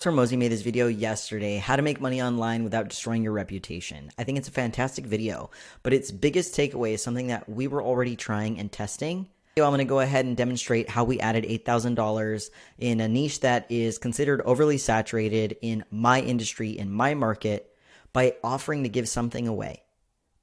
Hormozi made this video yesterday, how to make money online without destroying your reputation. I think it's a fantastic video, but its biggest takeaway is something that we were already trying and testing. I'm going to go ahead and demonstrate how we added $8,000 in a niche that is considered overly saturated in my industry, in my market, by offering to give something away.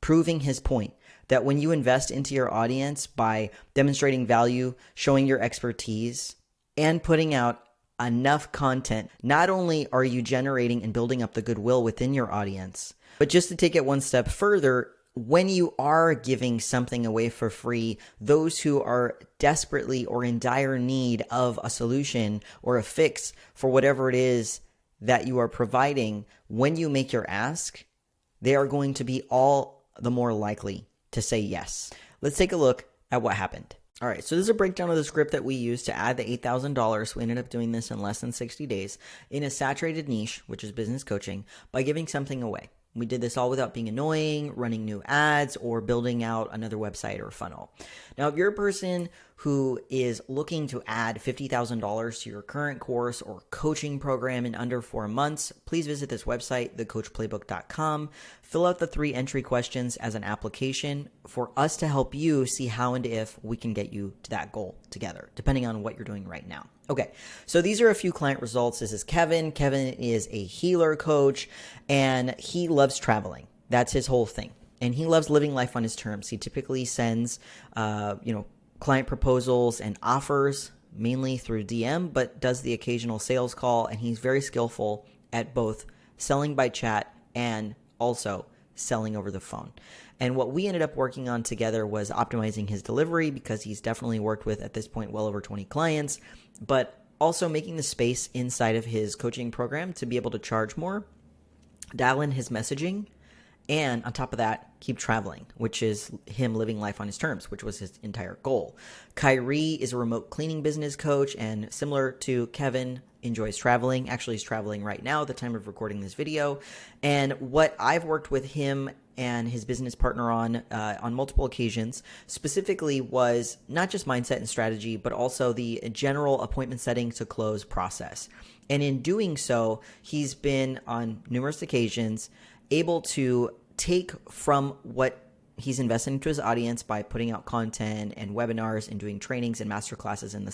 Proving his point that when you invest into your audience by demonstrating value, showing your expertise, and putting out enough content, not only are you generating and building up the goodwill within your audience, but just to take it one step further, when you are giving something away for free, those who are desperately or in dire need of a solution or a fix for whatever it is that you are providing, when you make your ask, they are going to be all the more likely to say yes. Let's take a look at what happened. All right, so this is a breakdown of the script that we used to add the $8,000. We ended up doing this in less than 60 days in a saturated niche, which is business coaching, by giving something away. We did this all without being annoying, running new ads, or building out another website or funnel. Now, if you're a person who is looking to add $50,000 to your current course or coaching program in under 4 months, please visit this website, thecoachplaybook.com. Fill out the 3 entry questions as an application for us to help you see how and if we can get you to that goal together, depending on what you're doing right now. Okay, so these are a few client results. This is Kevin. Kevin is a healer coach, and he loves traveling. That's his whole thing. And he loves living life on his terms. He typically sends, client proposals and offers mainly through DM, but does the occasional sales call. And he's very skillful at both selling by chat and also selling over the phone. And what we ended up working on together was optimizing his delivery, because he's definitely worked with, at this point, well over 20 clients, but also making the space inside of his coaching program to be able to charge more, dial in his messaging, and on top of that, keep traveling, which is him living life on his terms, which was his entire goal. Kyrie is a remote cleaning business coach, and similar to Kevin, enjoys traveling. Actually, he's traveling right now at the time of recording this video. And what I've worked with him and his business partner on multiple occasions specifically was not just mindset and strategy, but also the general appointment setting to close process. And in doing so, he's been on numerous occasions able to take from what he's invested into his audience by putting out content and webinars and doing trainings and masterclasses and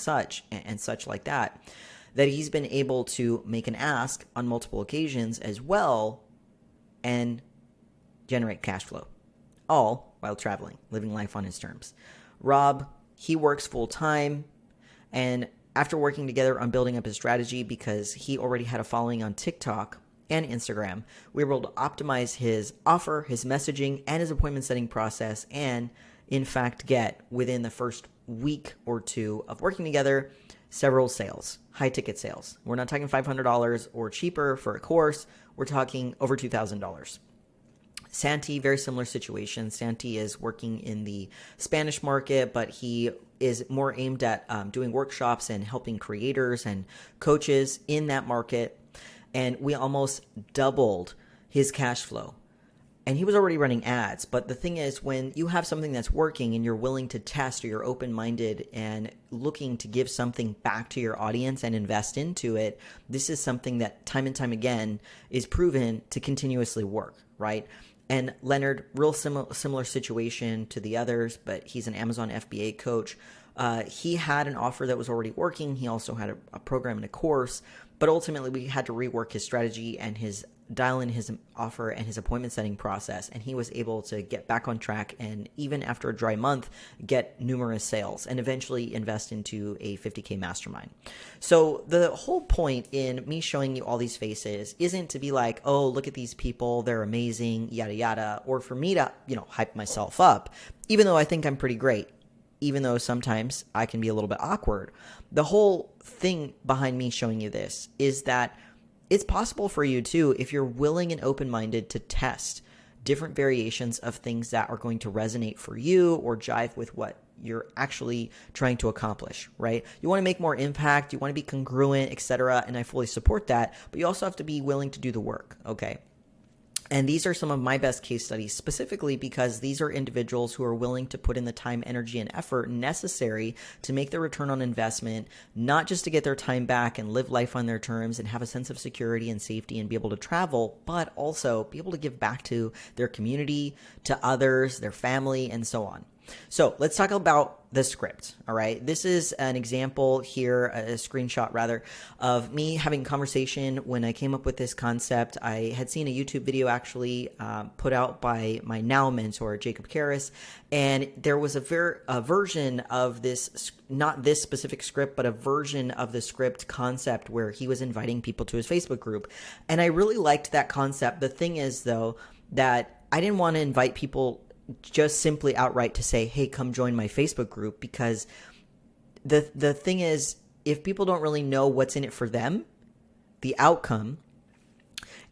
such like that, that he's been able to make an ask on multiple occasions as well and generate cash flow, all while traveling, living life on his terms. Rob, he works full time, and after working together on building up his strategy, because he already had a following on TikTok and Instagram, we were able to optimize his offer, his messaging, and his appointment setting process, and in fact get, within the first week or 2 of working together, several sales, high ticket sales. We're not talking $500 or cheaper for a course. We're talking over $2,000. Santi, very similar situation. Santi is working in the Spanish market, but he is more aimed at doing workshops and helping creators and coaches in that market. And we almost doubled his cash flow. And he was already running ads. But the thing is, when you have something that's working and you're willing to test, or you're open-minded and looking to give something back to your audience and invest into it, this is something that time and time again is proven to continuously work, right? And Leonard, real similar situation to the others, but he's an Amazon FBA coach. He had an offer that was already working. He also had a program and a course, but ultimately we had to rework his strategy and dial in his offer and his appointment setting process. And he was able to get back on track, and even after a dry month, get numerous sales and eventually invest into a 50K mastermind. So the whole point in me showing you all these faces isn't to be like, oh, look at these people, they're amazing, yada, yada, or for me to, hype myself up, even though I think I'm pretty great. Even though sometimes I can be a little bit awkward. The whole thing behind me showing you this is that it's possible for you too, if you're willing and open-minded, to test different variations of things that are going to resonate for you or jive with what you're actually trying to accomplish, right? You want to make more impact, you want to be congruent, etc., and I fully support that, but you also have to be willing to do the work, okay? And these are some of my best case studies, specifically because these are individuals who are willing to put in the time, energy, and effort necessary to make the return on investment, not just to get their time back and live life on their terms and have a sense of security and safety and be able to travel, but also be able to give back to their community, to others, their family, and so on. So let's talk about the script. All right. This is an example here, a screenshot rather, of me having a conversation when I came up with this concept. I had seen a YouTube video actually put out by my now mentor, Jacob Karras, and there was a version of this, not this specific script, but a version of the script concept where he was inviting people to his Facebook group. And I really liked that concept. The thing is, though, that I didn't want to invite people just simply outright to say, hey, come join my Facebook group, because the thing is, if people don't really know what's in it for them, the outcome,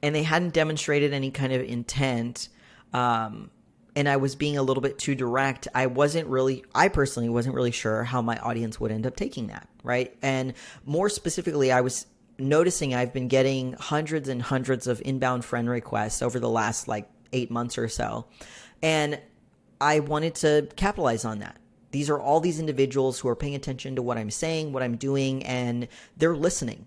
and they hadn't demonstrated any kind of intent, and I was being a little bit too direct, I personally wasn't really sure how my audience would end up taking that, right? And more specifically, I was noticing I've been getting hundreds and hundreds of inbound friend requests over the last 8 months or so. And I wanted to capitalize on that. These are all these individuals who are paying attention to what I'm saying, what I'm doing, and they're listening.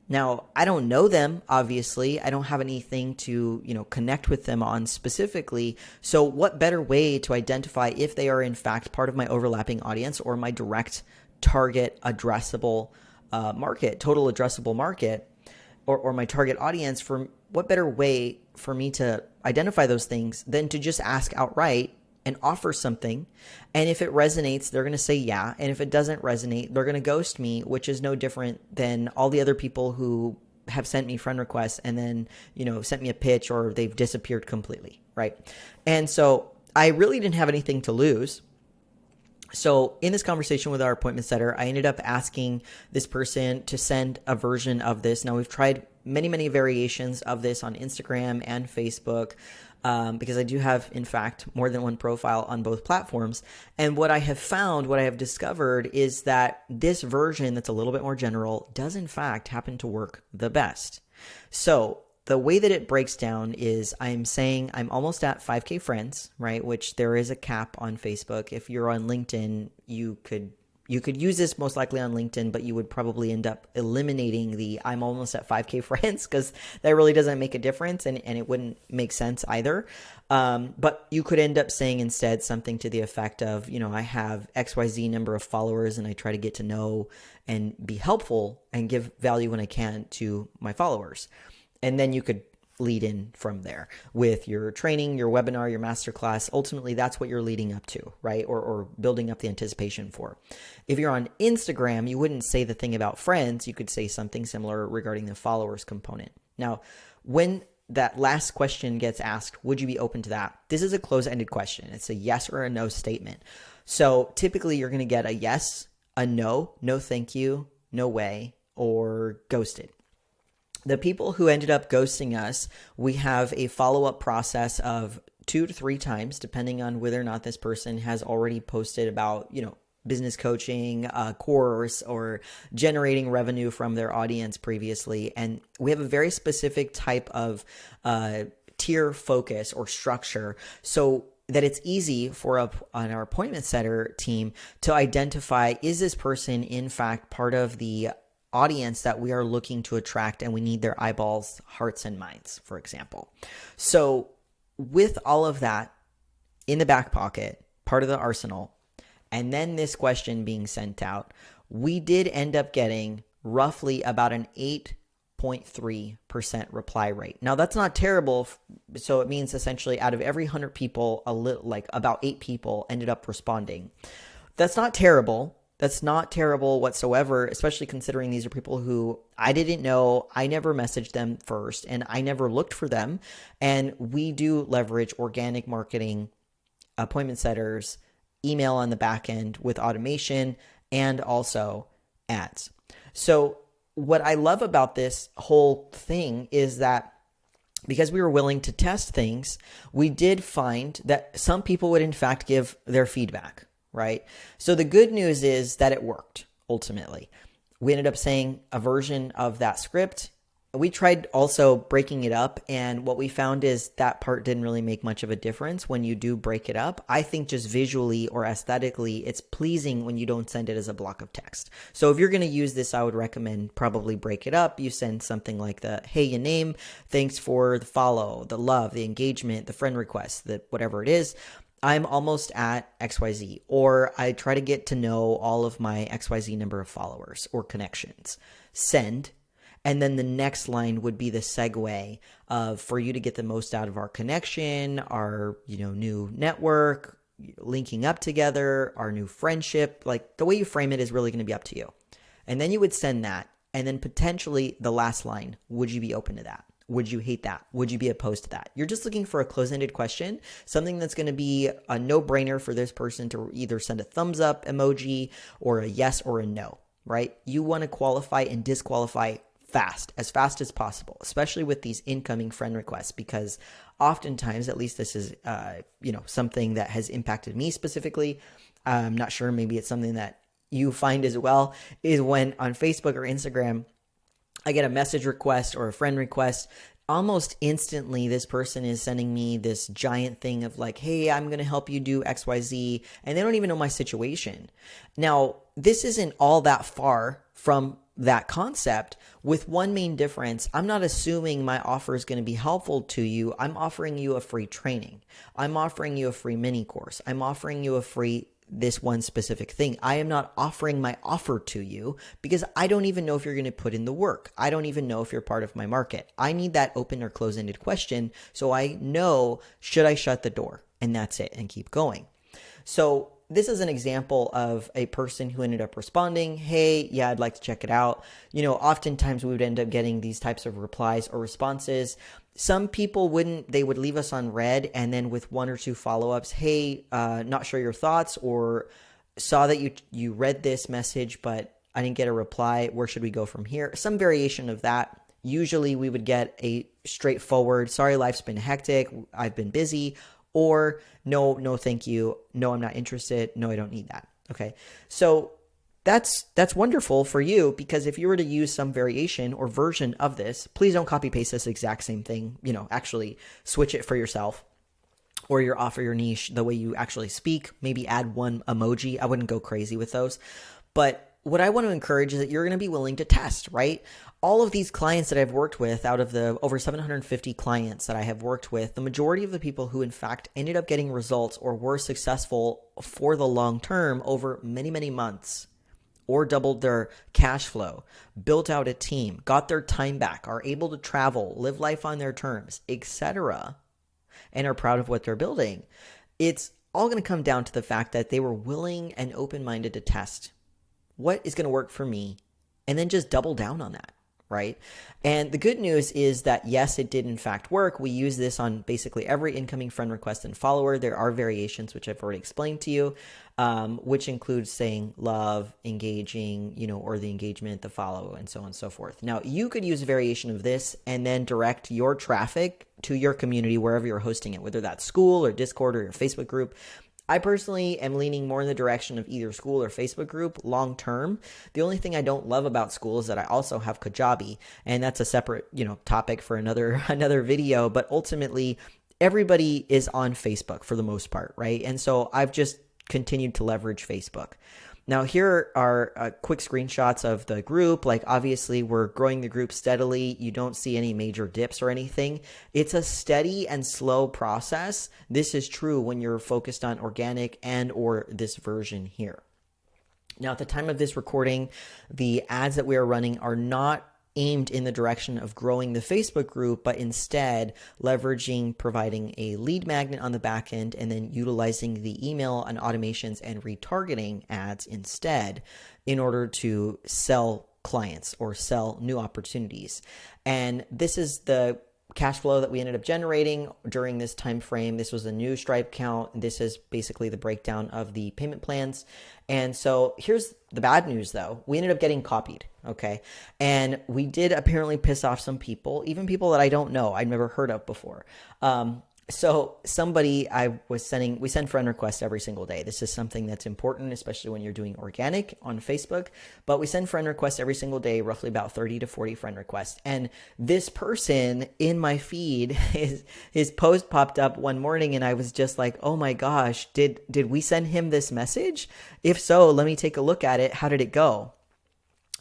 Now, I don't know them, obviously. I don't have anything to, connect with them on specifically. So what better way to identify if they are in fact part of my overlapping audience or my direct target addressable market, total addressable market, or my target audience? What better way for me to identify those things than to just ask outright and offer something? And if it resonates, they're going to say yeah. And if it doesn't resonate, they're going to ghost me, which is no different than all the other people who have sent me friend requests and then, sent me a pitch, or they've disappeared completely, right? And so I really didn't have anything to lose. So in this conversation with our appointment setter, I ended up asking this person to send a version of this. Now, we've tried many, many variations of this on Instagram and Facebook, because I do have, in fact, more than one profile on both platforms. And what I have discovered is that this version that's a little bit more general does, in fact, happen to work the best. So the way that it breaks down is I'm saying I'm almost at 5K friends, right? Which there is a cap on Facebook. If you're on LinkedIn, you could use this most likely on LinkedIn, but you would probably end up eliminating the I'm almost at 5K friends, because that really doesn't make a difference, and it wouldn't make sense either. But you could end up saying instead something to the effect of, I have XYZ number of followers and I try to get to know and be helpful and give value when I can to my followers. And then you could lead in from there with your training, your webinar, your masterclass. Ultimately, that's what you're leading up to, right? Or building up the anticipation for. If you're on Instagram, you wouldn't say the thing about friends. You could say something similar regarding the followers component. Now, when that last question gets asked, would you be open to that? This is a close-ended question. It's a yes or a no statement. So typically you're going to get a yes, a no thank you, no way, or ghosted. The people who ended up ghosting us, we have a follow-up process of 2 to 3 times, depending on whether or not this person has already posted about, business coaching, a course, or generating revenue from their audience previously. And we have a very specific type of tier focus or structure, so that it's easy for on our appointment setter team to identify, is this person in fact part of the audience that we are looking to attract, and we need their eyeballs, hearts, and minds, for example. So with all of that in the back pocket, part of the arsenal, and then this question being sent out, we did end up getting roughly about an 8.3% reply rate. Now, that's not terrible. So it means essentially out of every 100 people, about 8 people ended up responding. That's not terrible. That's not terrible whatsoever, especially considering these are people who I didn't know. I never messaged them first, and I never looked for them. And we do leverage organic marketing, appointment setters, email on the back end with automation, and also ads. So what I love about this whole thing is that because we were willing to test things, we did find that some people would in fact give their feedback. Right? So the good news is that it worked ultimately. We ended up saying a version of that script. We tried also breaking it up, and what we found is that part didn't really make much of a difference when you do break it up. I think just visually or aesthetically, it's pleasing when you don't send it as a block of text. So if you're going to use this, I would recommend probably break it up. You send something like the, hey, your name, thanks for the follow, the love, the engagement, the friend request, the whatever it is. I'm almost at XYZ, or I try to get to know all of my XYZ number of followers or connections. Send. And then the next line would be the segue of for you to get the most out of our connection, our, new network, linking up together, our new friendship. Like the way you frame it is really going to be up to you. And then you would send that. And then potentially the last line, would you be open to that? Would you hate that? Would you be opposed to that? You're just looking for a close-ended question, something that's going to be a no-brainer for this person to either send a thumbs up emoji or a yes or a no, right? You want to qualify and disqualify as fast as possible, especially with these incoming friend requests, because oftentimes, at least this is, something that has impacted me specifically. I'm not sure, maybe it's something that you find as well, is when on Facebook or Instagram, I get a message request or a friend request. Almost instantly, this person is sending me this giant thing of like, hey, I'm going to help you do XYZ. And they don't even know my situation. Now, this isn't all that far from that concept, with one main difference. I'm not assuming my offer is going to be helpful to you. I'm offering you a free training. I'm offering you a free mini course. I'm offering you a free this one specific thing. I am not offering my offer to you because I don't even know if you're going to put in the work. I don't even know if you're part of my market. I need that open or close-ended question so I know, should I shut the door? And that's it, and keep going. So this is an example of a person who ended up responding, hey, yeah, I'd like to check it out. Oftentimes we would end up getting these types of replies or responses. Some people wouldn't, they would leave us on read, and then with one or two follow-ups, hey, not sure your thoughts, or saw that you read this message, but I didn't get a reply. Where should we go from here? Some variation of that. Usually we would get a straightforward, sorry, life's been hectic, I've been busy, or no, thank you. No, I'm not interested. No, I don't need that. Okay. So that's wonderful for you, because if you were to use some variation or version of this, please don't copy paste this exact same thing. Actually switch it for yourself or your offer, your niche, the way you actually speak. Maybe add one emoji. I wouldn't go crazy with those. But what I want to encourage is that you're going to be willing to test, right? All of these clients that I've worked with, out of the over 750 clients that I have worked with, the majority of the people who in fact ended up getting results or were successful for the long term over many, many months, or doubled their cash flow, built out a team, got their time back, are able to travel, live life on their terms, etc., and are proud of what they're building. It's all going to come down to the fact that they were willing and open-minded to test what is going to work for me, and then just double down on that, right? And the good news is that, yes, it did in fact work. We use this on basically every incoming friend request and follower. There are variations, which I've already explained to you, which includes saying love, engaging, or the engagement, the follow, and so on and so forth. Now, you could use a variation of this and then direct your traffic to your community wherever you're hosting it, whether that's school or Discord or your Facebook group. I personally am leaning more in the direction of either school or Facebook group long term. The only thing I don't love about school is that I also have Kajabi, and that's a separate, topic for another video. But ultimately, everybody is on Facebook for the most part, right? And so I've just continued to leverage Facebook. Now, here are quick screenshots of the group. Like, obviously, we're growing the group steadily. You don't see any major dips or anything. It's a steady and slow process. This is true when you're focused on organic and or this version here. Now, at the time of this recording, the ads that we are running are not aimed in the direction of growing the Facebook group, but instead leveraging, providing a lead magnet on the back end, and then utilizing the email and automations and retargeting ads instead in order to sell clients or sell new opportunities. And this is the cash flow that we ended up generating during this time frame. This was a new Stripe account. This is basically the breakdown of the payment plans. And so here's the bad news, though. We ended up getting copied, okay? And we did apparently piss off some people, even people that I don't know, I'd never heard of before. So we send friend requests every single day. This is something that's important, especially when you're doing organic on Facebook, but we send friend requests every single day, roughly about 30 to 40 friend requests. And this person in my feed, his post popped up one morning and I was just like, oh my gosh, did we send him this message? If so, let me take a look at it. How did it go?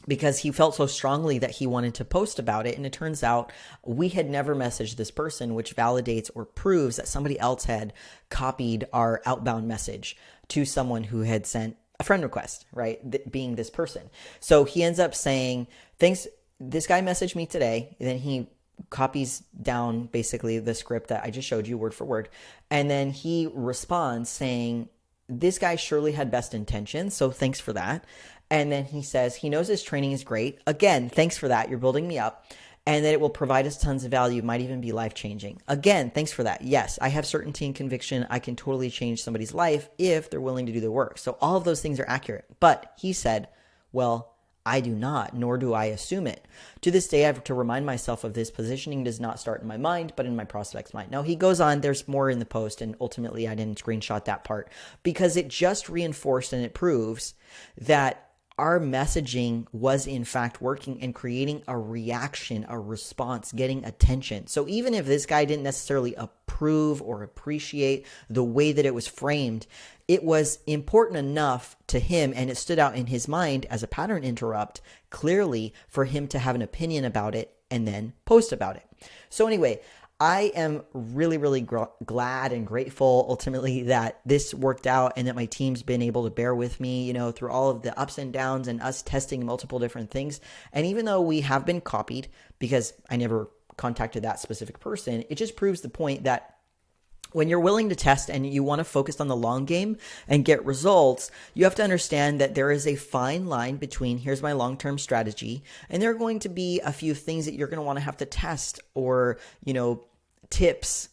Because he felt so strongly that he wanted to post about it. And it turns out we had never messaged this person, which validates or proves that somebody else had copied our outbound message to someone who had sent a friend request, right? Being this person. So he ends up saying, thanks, this guy messaged me today. And then he copies down basically the script that I just showed you word for word. And then he responds saying, this guy surely had best intentions. So thanks for that. And then he says he knows his training is great. Again, thanks for that. You're building me up. And that it will provide us tons of value, might even be life-changing. Again, thanks for that. Yes, I have certainty and conviction. I can totally change somebody's life if they're willing to do the work. So all of those things are accurate. But he said, well, I do not, nor do I assume it. To this day, I have to remind myself of this. Positioning does not start in my mind, but in my prospect's mind. Now, he goes on, there's more in the post, and ultimately I didn't screenshot that part because it just reinforced and it proves that our messaging was in fact working and creating a reaction, a response, getting attention. So even if this guy didn't necessarily approve or appreciate the way that it was framed, it was important enough to him and it stood out in his mind as a pattern interrupt clearly for him to have an opinion about it and then post about it. So anyway, I am really, really glad and grateful ultimately that this worked out and that my team's been able to bear with me, through all of the ups and downs and us testing multiple different things. And even though we have been copied because I never contacted that specific person, it just proves the point that when you're willing to test and you want to focus on the long game and get results, you have to understand that there is a fine line between here's my long-term strategy, and there are going to be a few things that you're going to want to have to test or, tips,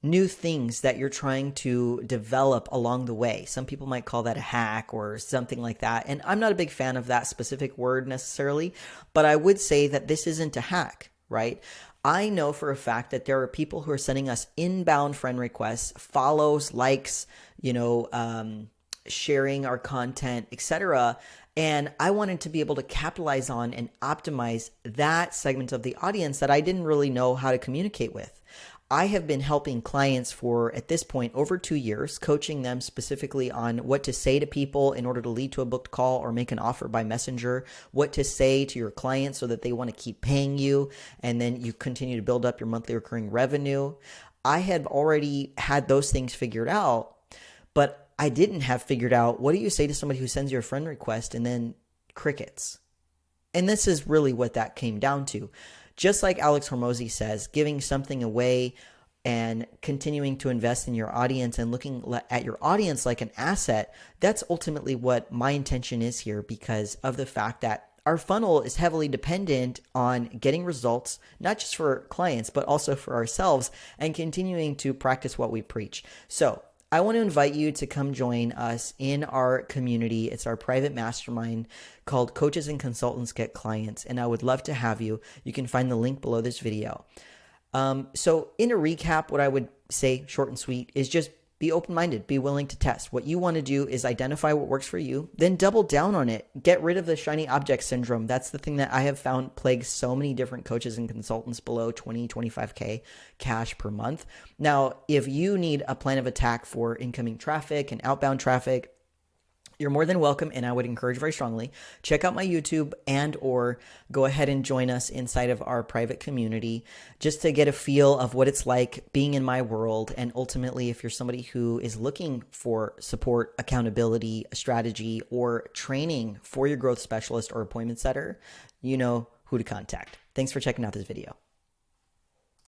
new things that you're trying to develop along the way. Some people might call that a hack or something like that. And I'm not a big fan of that specific word necessarily, but I would say that this isn't a hack, right? I know for a fact that there are people who are sending us inbound friend requests, follows, likes, sharing our content, etc. And I wanted to be able to capitalize on and optimize that segment of the audience that I didn't really know how to communicate with. I have been helping clients for, at this point, over 2 years, coaching them specifically on what to say to people in order to lead to a booked call or make an offer by messenger, what to say to your clients so that they want to keep paying you, and then you continue to build up your monthly recurring revenue. I had already had those things figured out, but I didn't have figured out what do you say to somebody who sends you a friend request and then crickets. And this is really what that came down to. Just like Alex Hormozi says, giving something away and continuing to invest in your audience and looking at your audience like an asset, that's ultimately what my intention is here because of the fact that our funnel is heavily dependent on getting results, not just for clients, but also for ourselves and continuing to practice what we preach. So I want to invite you to come join us in our community. It's our private mastermind called Coaches and Consultants Get Clients, and I would love to have you. You can find the link below this video. So in a recap, what I would say, short and sweet, is just be open-minded, be willing to test. What you want to do is identify what works for you, then double down on it. Get rid of the shiny object syndrome. That's the thing that I have found plagues so many different coaches and consultants below 20, 25K cash per month. Now, if you need a plan of attack for incoming traffic and outbound traffic, you're more than welcome, and I would encourage very strongly, check out my YouTube and or go ahead and join us inside of our private community just to get a feel of what it's like being in my world. And ultimately, if you're somebody who is looking for support, accountability, strategy, or training for your growth specialist or appointment setter, you know who to contact. Thanks for checking out this video.